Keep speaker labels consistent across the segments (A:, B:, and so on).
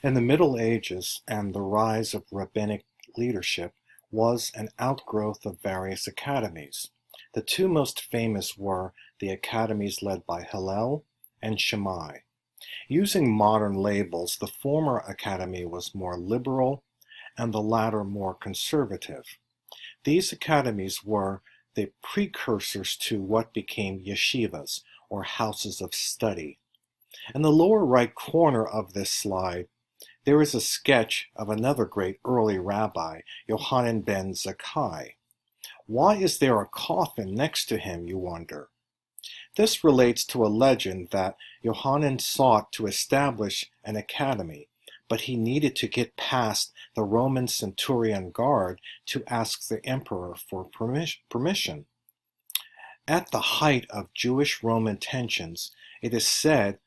A: In the Middle Ages and the rise of Rabbinic leadership was an outgrowth of various academies. The two most famous were the academies led by Hillel and Shammai. Using modern labels, the former academy was more liberal and the latter more conservative. These academies were the precursors to what became yeshivas, or houses of study. In the lower right corner of this slide, there is a sketch of another great early rabbi, Yohanan ben Zakkai. Why is there a coffin next to him, you wonder? This relates to a legend that Yohanan sought to establish an academy, but he needed to get past the Roman centurion guard to ask the emperor for permission. At the height of Jewish-Roman tensions, it is said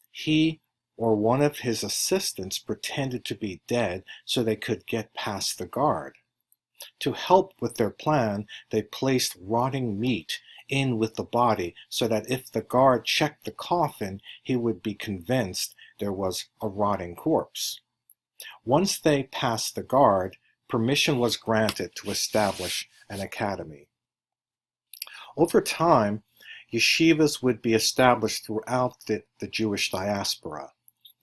A: he or one of his assistants pretended to be dead so they could get past the guard. To help with their plan, they placed rotting meat in with the body so that if the guard checked the coffin, he would be convinced there was a rotting corpse. Once they passed the guard, permission was granted to establish an academy. Over time, yeshivas would be established throughout the Jewish diaspora.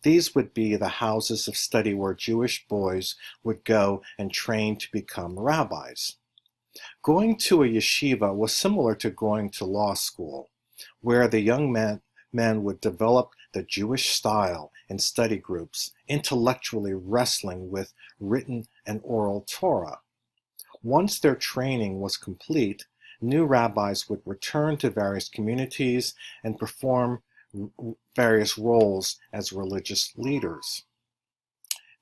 A: These would be the houses of study where Jewish boys would go and train to become rabbis. Going to a yeshiva was similar to going to law school, where the young men would develop the Jewish style in study groups, intellectually wrestling with written and oral Torah. Once their training was complete, new rabbis would return to various communities and perform various roles as religious leaders.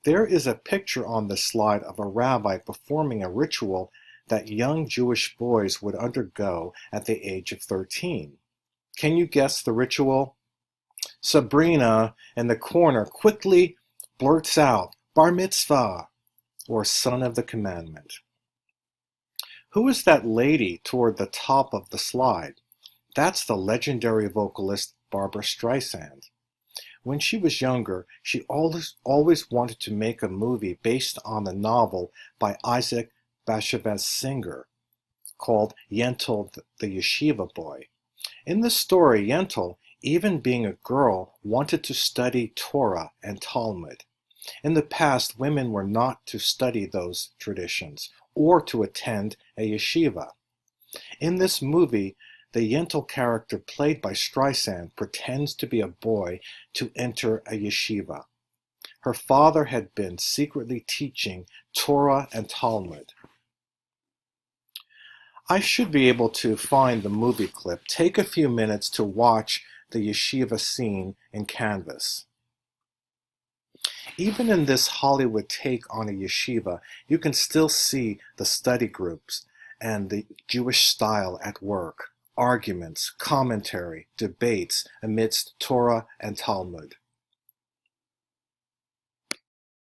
A: There is a picture on the slide of a rabbi performing a ritual that young Jewish boys would undergo at the age of 13. Can you guess the ritual? Sabrina in the corner quickly blurts out, "Bar mitzvah," or son of the commandment. Who is that lady toward the top of the slide? That's the legendary vocalist Barbra Streisand. When she was younger, she always wanted to make a movie based on the novel by Isaac Bashevis Singer called Yentl the Yeshiva Boy. In the story, Yentl, even being a girl, wanted to study Torah and Talmud. In the past, women were not to study those traditions or to attend a yeshiva. In this movie, the Yentl character played by Streisand pretends to be a boy to enter a yeshiva. Her father had been secretly teaching Torah and Talmud. I should be able to find the movie clip. Take a few minutes to watch the yeshiva scene in Canvas. Even in this Hollywood take on a yeshiva, you can still see the study groups and the Jewish style at work, arguments, commentary, debates amidst Torah and Talmud.